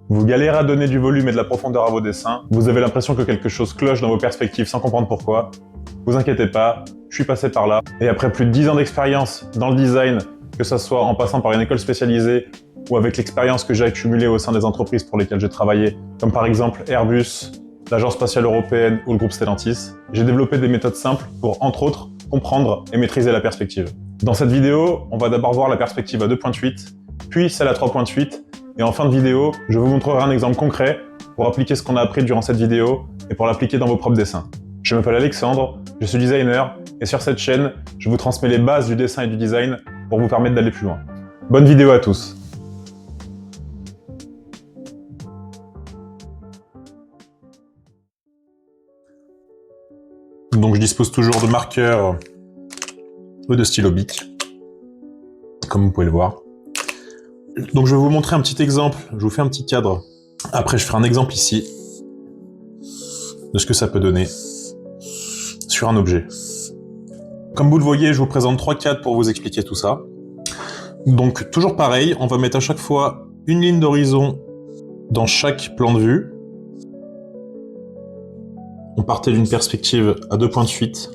Vous galérez à donner du volume et de la profondeur à vos dessins, vous avez l'impression que quelque chose cloche dans vos perspectives sans comprendre pourquoi. Vous inquiétez pas, je suis passé par là, et après plus de 10 ans d'expérience dans le design, que ce soit en passant par une école spécialisée ou avec l'expérience que j'ai accumulée au sein des entreprises pour lesquelles j'ai travaillé, comme par exemple Airbus, l'Agence spatiale européenne ou le groupe Stellantis, j'ai développé des méthodes simples pour, entre autres, comprendre et maîtriser la perspective. Dans cette vidéo, on va d'abord voir la perspective à 2.8, puis celle à 3.8, et en fin de vidéo, je vous montrerai un exemple concret pour appliquer ce qu'on a appris durant cette vidéo et pour l'appliquer dans vos propres dessins. Je m'appelle Alexandre, je suis designer, et sur cette chaîne, je vous transmets les bases du dessin et du design pour vous permettre d'aller plus loin. Bonne vidéo à tous! Donc je dispose toujours de marqueurs ou de stylo bic, comme vous pouvez le voir. Donc je vais vous montrer un petit exemple, je vous fais un petit cadre. Après je ferai un exemple ici de ce que ça peut donner sur un objet. Comme vous le voyez, je vous présente 3 cadres pour vous expliquer tout ça. Donc toujours pareil, on va mettre à chaque fois une ligne d'horizon dans chaque plan de vue. On partait d'une perspective à 2.8.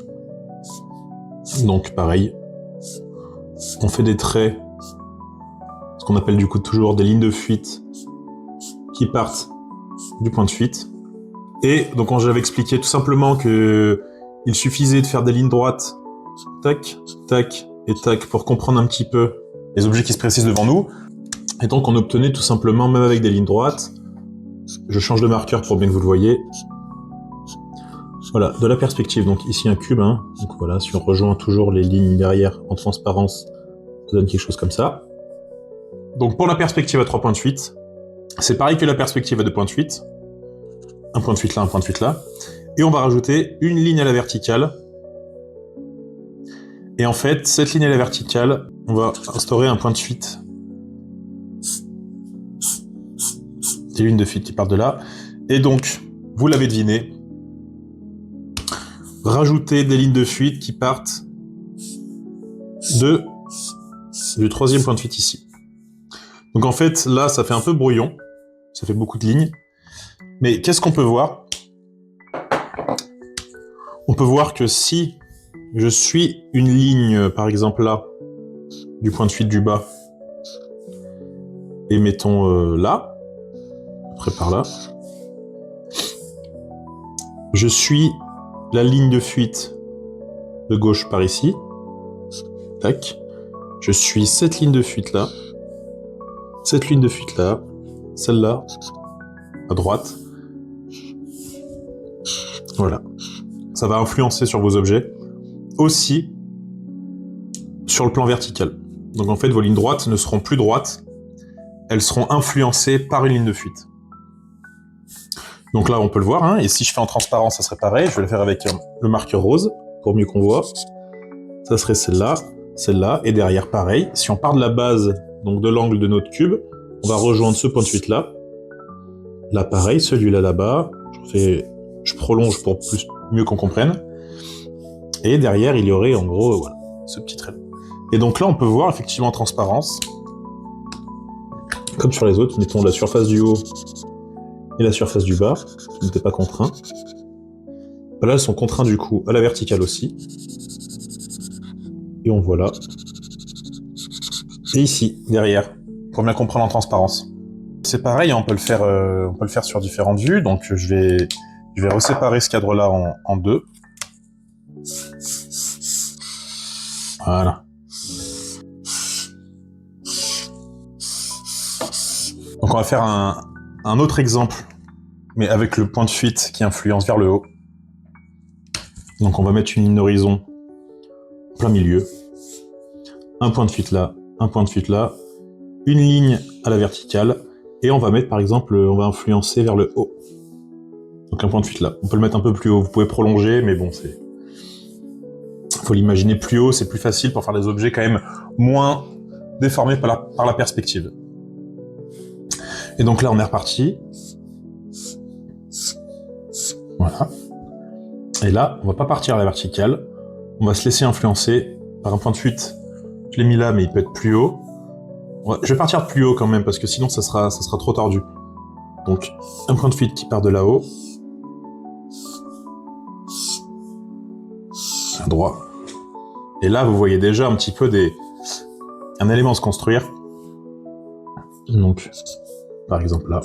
Donc pareil, on fait des traits, ce qu'on appelle du coup toujours des lignes de fuite qui partent du point de fuite. Et donc j'avais expliqué tout simplement que il suffisait de faire des lignes droites, tac, tac et tac, pour comprendre un petit peu les objets qui se précisent devant nous. Et donc on obtenait tout simplement, même avec des lignes droites, je change de marqueur pour bien que vous le voyez, voilà, de la perspective. Donc ici un cube, hein. Donc voilà, si on rejoint toujours les lignes derrière en transparence, ça donne quelque chose comme ça. Donc pour la perspective à 3.8, c'est pareil que la perspective à 2.8, un point de fuite là, un point de fuite là, et on va rajouter une ligne à la verticale. Et en fait, cette ligne à la verticale, on va instaurer un point de fuite. Des lignes de fuite qui partent de là. Et donc, vous l'avez deviné, rajouter des lignes de fuite qui partent du troisième point de fuite ici. Donc en fait, là, ça fait un peu brouillon. Ça fait beaucoup de lignes. Mais qu'est-ce qu'on peut voir? On peut voir que si je suis une ligne, par exemple là, du point de fuite du bas, et mettons là, après par là, je suis la ligne de fuite de gauche par ici, tac, je suis cette ligne de fuite là, cette ligne de fuite là, celle-là, à droite, voilà. Ça va influencer sur vos objets, aussi sur le plan vertical. Donc en fait, vos lignes droites ne seront plus droites, elles seront influencées par une ligne de fuite. Donc là, on peut le voir, hein, et si je fais en transparence, ça serait pareil. Je vais le faire avec le marqueur rose, pour mieux qu'on voit. Ça serait celle-là, et derrière, pareil. Si on part de la base, donc de l'angle de notre cube, on va rejoindre ce point de fuite-là. Là, pareil, celui-là, là-bas. Je prolonge pour mieux qu'on comprenne. Et derrière, il y aurait, en gros, voilà, ce petit trait. Et donc là, on peut voir, effectivement, en transparence, comme sur les autres, mettons la surface du haut et la surface du bas, qui n'étaient pas contraints. Là, elles sont contraintes du coup à la verticale aussi. Et on voit là. Et ici, derrière, pour bien comprendre en transparence. C'est pareil, on peut le faire sur différentes vues. Donc je vais reséparer ce cadre-là en deux. Voilà. Donc on va faire un autre exemple, mais avec le point de fuite qui influence vers le haut. Donc on va mettre une ligne d'horizon en plein milieu. Un point de fuite là, un point de fuite là, une ligne à la verticale, et on va mettre par exemple, on va influencer vers le haut. Donc un point de fuite là. On peut le mettre un peu plus haut, vous pouvez prolonger, mais bon, faut l'imaginer plus haut, c'est plus facile pour faire des objets quand même moins déformés par la perspective. Et donc là, on est reparti. Voilà. Et là, on va pas partir à la verticale. On va se laisser influencer par un point de fuite. Je l'ai mis là, mais il peut être plus haut. Je vais partir de plus haut quand même, parce que sinon, ça sera trop tordu. Donc, un point de fuite qui part de là-haut. À droit. Et là, vous voyez déjà un petit peu un élément se construire. Donc, par exemple là,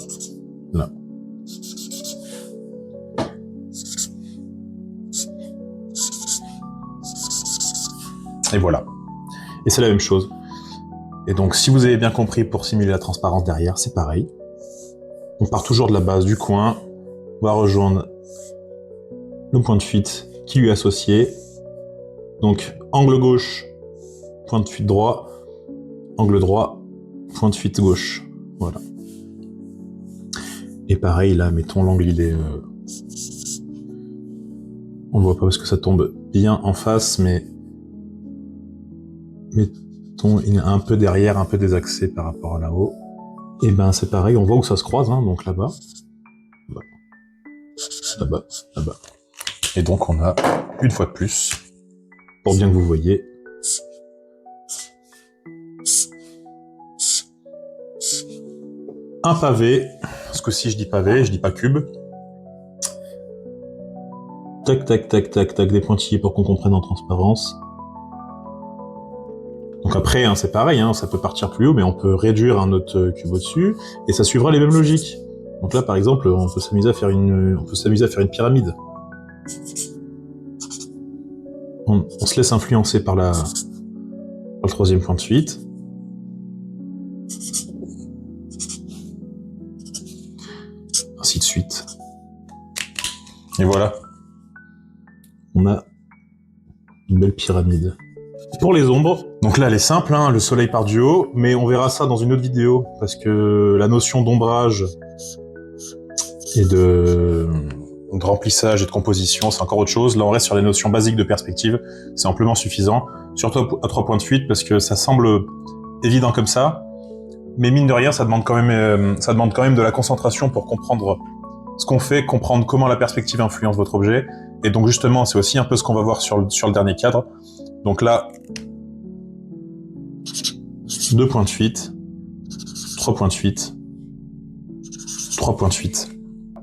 là. Et voilà. Et c'est la même chose. Et donc, si vous avez bien compris, pour simuler la transparence derrière, c'est pareil. On part toujours de la base du coin, on va rejoindre le point de fuite qui lui est associé. Donc, angle gauche, point de fuite droit, angle droit, point de fuite gauche. Voilà. Et pareil, là, mettons l'angle, il est... On ne voit pas parce que ça tombe bien en face, mais... Mettons, il est un peu derrière, un peu désaxé par rapport à là-haut. Et ben, c'est pareil, on voit où ça se croise, hein, donc là-bas. Là-bas, là-bas. Et donc, on a, une fois de plus, pour bien que vous voyez, un pavé, parce que si je dis pavé, je dis pas cube. Tac, tac, tac, tac, tac, des pointillés pour qu'on comprenne en transparence. Donc après, hein, c'est pareil, hein, ça peut partir plus haut, mais on peut réduire un autre cube au-dessus, et ça suivra les mêmes logiques. Donc là, par exemple, on peut s'amuser à faire une pyramide. On se laisse influencer par le troisième point de fuite. Ainsi de suite. Et voilà. On a une belle pyramide. Pour les ombres, donc là elle est simple, hein, le soleil part du haut, mais on verra ça dans une autre vidéo, parce que la notion d'ombrage et de remplissage et de composition, c'est encore autre chose. Là on reste sur les notions basiques de perspective, c'est amplement suffisant, surtout à 3 points de fuite, parce que ça semble évident comme ça, mais mine de rien, ça demande quand même de la concentration pour comprendre ce qu'on fait, comprendre comment la perspective influence votre objet, et donc justement, c'est aussi un peu ce qu'on va voir sur le dernier cadre. Donc là, 2 points de fuite, 3 points de fuite, 3 points de fuite.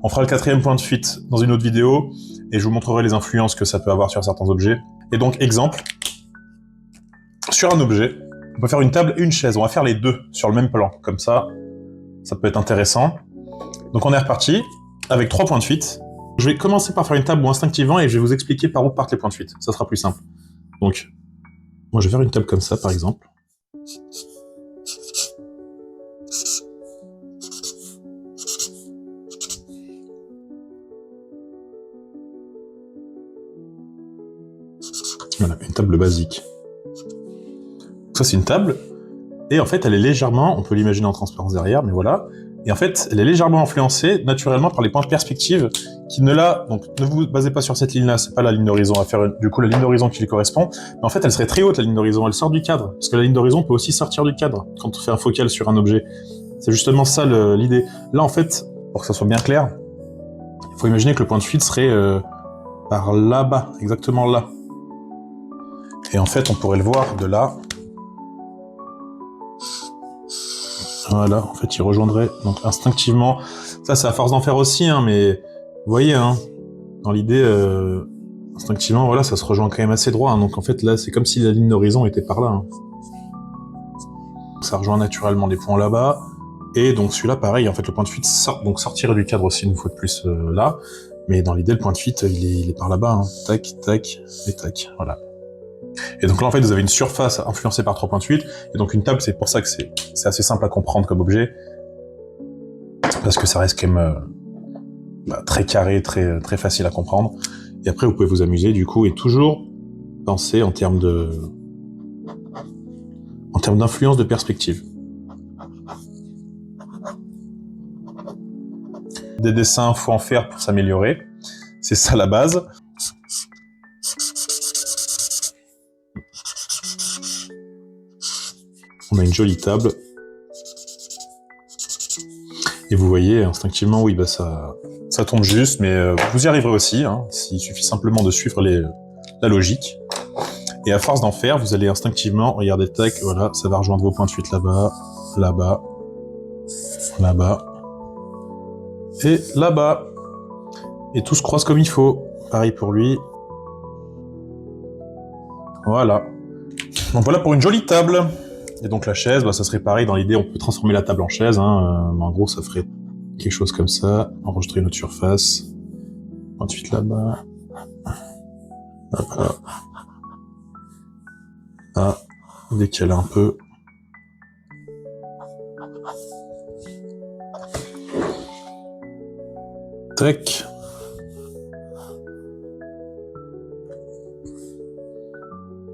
On fera le 4e point de fuite dans une autre vidéo, et je vous montrerai les influences que ça peut avoir sur certains objets. Et donc, exemple, sur un objet, on peut faire une table et une chaise. On va faire les deux sur le même plan, comme ça peut être intéressant. Donc on est reparti, avec 3 points de fuite. Je vais commencer par faire une table instinctivement, et je vais vous expliquer par où partent les points de fuite. Ça sera plus simple. Donc, moi je vais faire une table comme ça, par exemple. Voilà, une table basique. Ça c'est une table, et en fait elle est légèrement, on peut l'imaginer en transparence derrière, mais voilà, et en fait elle est légèrement influencée naturellement par les points de perspective qui donc ne vous basez pas sur cette ligne-là, c'est pas la ligne d'horizon à faire, du coup la ligne d'horizon qui lui correspond, mais en fait elle serait très haute la ligne d'horizon, elle sort du cadre, parce que la ligne d'horizon peut aussi sortir du cadre quand on fait un focal sur un objet. C'est justement ça l'idée. Là en fait, pour que ça soit bien clair, il faut imaginer que le point de fuite serait par là-bas, exactement là. Et en fait on pourrait le voir de là. Voilà, en fait, il rejoindrait donc instinctivement. Ça, c'est à force d'en faire aussi, hein, mais vous voyez, hein, dans l'idée, instinctivement, voilà, ça se rejoint quand même assez droit. Hein, donc en fait, là, c'est comme si la ligne d'horizon était par là. Hein. Ça rejoint naturellement des points là-bas. Et donc celui-là, pareil, en fait, le point de fuite sortirait du cadre aussi une fois de plus là. Mais dans l'idée, le point de fuite, il est par là-bas. Hein. Tac, tac, et tac, voilà. Et donc là, en fait, vous avez une surface influencée par 3 points de fuite, et donc une table, c'est pour ça que c'est assez simple à comprendre comme objet, parce que ça reste quand même très carré, très facile à comprendre. Et après, vous pouvez vous amuser, du coup, et toujours penser en termes d'influence de perspective. Des dessins, faut en faire pour s'améliorer. C'est ça la base. On a une jolie table. Et vous voyez, instinctivement, oui, ça tombe juste, mais vous y arriverez aussi, hein, il suffit simplement de suivre la logique. Et à force d'en faire, vous allez instinctivement, regardez, tac, voilà, ça va rejoindre vos points de fuite là-bas, là-bas, là-bas. et là-bas. Et tout se croise comme il faut. Pareil pour lui. Voilà. Donc voilà pour une jolie table. Et donc la chaise, ça serait pareil, dans l'idée on peut transformer la table en chaise, hein. En gros ça ferait quelque chose comme ça, enregistrer une autre surface. 28 là-bas. Voilà. Ah, décaler un peu. Tac.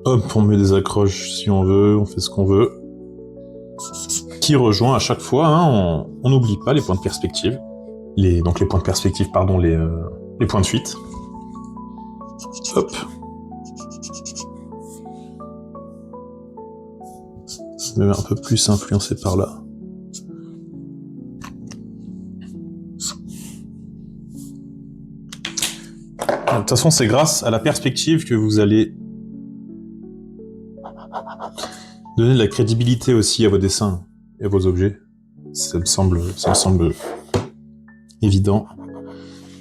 Hop, on met des accroches si on veut, on fait ce qu'on veut. Qui rejoint à chaque fois, hein, on n'oublie pas les points de perspective. Donc les points de perspective, pardon, les points de fuite. Hop. Même un peu plus influencé par là. De toute façon, c'est grâce à la perspective que vous allez donner de la crédibilité aussi à vos dessins et à vos objets. Ça me semble évident.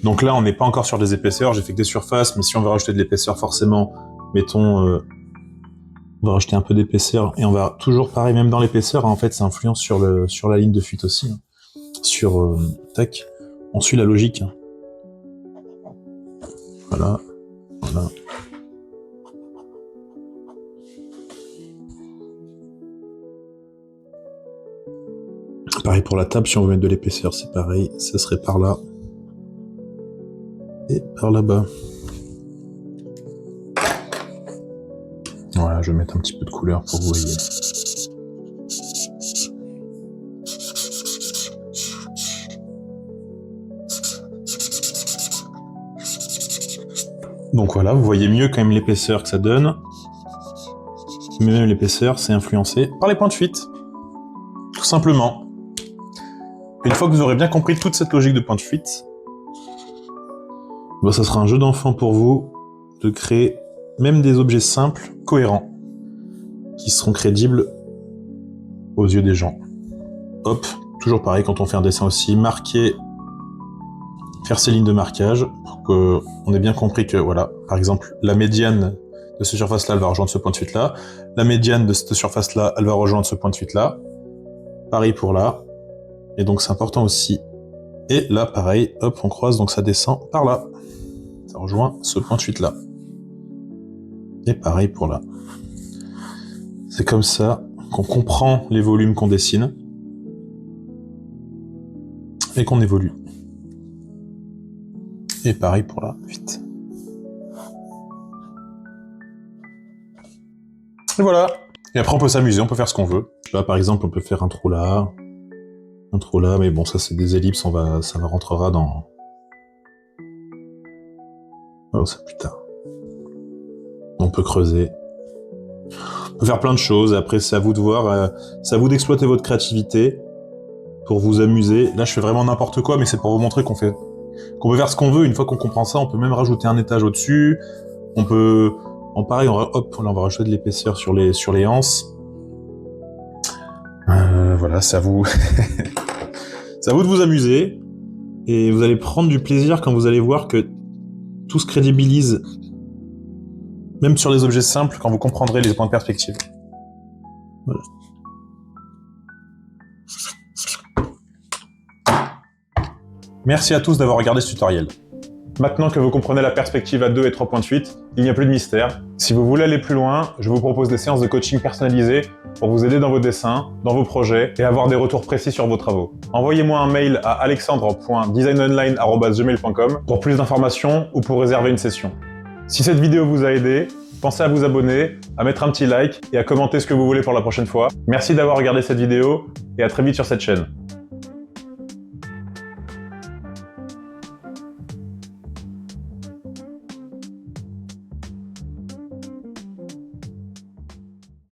Donc là, on n'est pas encore sur des épaisseurs, j'ai fait que des surfaces, mais si on veut rajouter de l'épaisseur, forcément, mettons, on va rajouter un peu d'épaisseur, et on va toujours, pareil, même dans l'épaisseur, en fait, ça influence sur la ligne de fuite aussi. Hein. Tac, on suit la logique. Hein. Voilà, voilà. Pareil pour la table, si on veut mettre de l'épaisseur, c'est pareil, ça serait par là. Et par là-bas. Voilà, je vais mettre un petit peu de couleur pour que vous voyez. Donc voilà, vous voyez mieux quand même l'épaisseur que ça donne. Mais même l'épaisseur, c'est influencé par les points de fuite. Tout simplement. Une fois que vous aurez bien compris toute cette logique de points de fuite, ça sera un jeu d'enfant pour vous de créer même des objets simples, cohérents, qui seront crédibles aux yeux des gens. Hop, toujours pareil quand on fait un dessin aussi, marquer, faire ces lignes de marquage, pour qu'on ait bien compris que, voilà, par exemple, la médiane de cette surface-là, elle va rejoindre ce point de fuite-là, la médiane de cette surface-là, elle va rejoindre ce point de fuite-là, pareil pour là, et donc c'est important aussi. Et là, pareil, hop, on croise, donc ça descend par là. Ça rejoint ce point de fuite-là. Et pareil pour là. C'est comme ça qu'on comprend les volumes qu'on dessine et qu'on évolue. Et pareil pour la fuite. Et voilà. Et après, on peut s'amuser, on peut faire ce qu'on veut. Là, par exemple, on peut faire un trou là, mais bon, ça c'est des ellipses, ça rentrera dans... Oh, c'est plus tard. On peut creuser. On peut faire plein de choses, après c'est à vous de voir, c'est à vous d'exploiter votre créativité pour vous amuser. Là, je fais vraiment n'importe quoi, mais c'est pour vous montrer qu'on peut faire ce qu'on veut. Une fois qu'on comprend ça, on peut même rajouter un étage au-dessus. On peut... pareil, hop, là, on va rajouter de l'épaisseur sur les anses. Voilà, c'est à vous. C'est à vous de vous amuser. Et vous allez prendre du plaisir quand vous allez voir que tout se crédibilise, même sur les objets simples, quand vous comprendrez les points de perspective. Voilà. Merci à tous d'avoir regardé ce tutoriel. Maintenant que vous comprenez la perspective à 2 et 3 points de fuite, il n'y a plus de mystère. Si vous voulez aller plus loin, je vous propose des séances de coaching personnalisées pour vous aider dans vos dessins, dans vos projets et avoir des retours précis sur vos travaux. Envoyez-moi un mail à alexandre.designonline@gmail.com pour plus d'informations ou pour réserver une session. Si cette vidéo vous a aidé, pensez à vous abonner, à mettre un petit like et à commenter ce que vous voulez pour la prochaine fois. Merci d'avoir regardé cette vidéo et à très vite sur cette chaîne.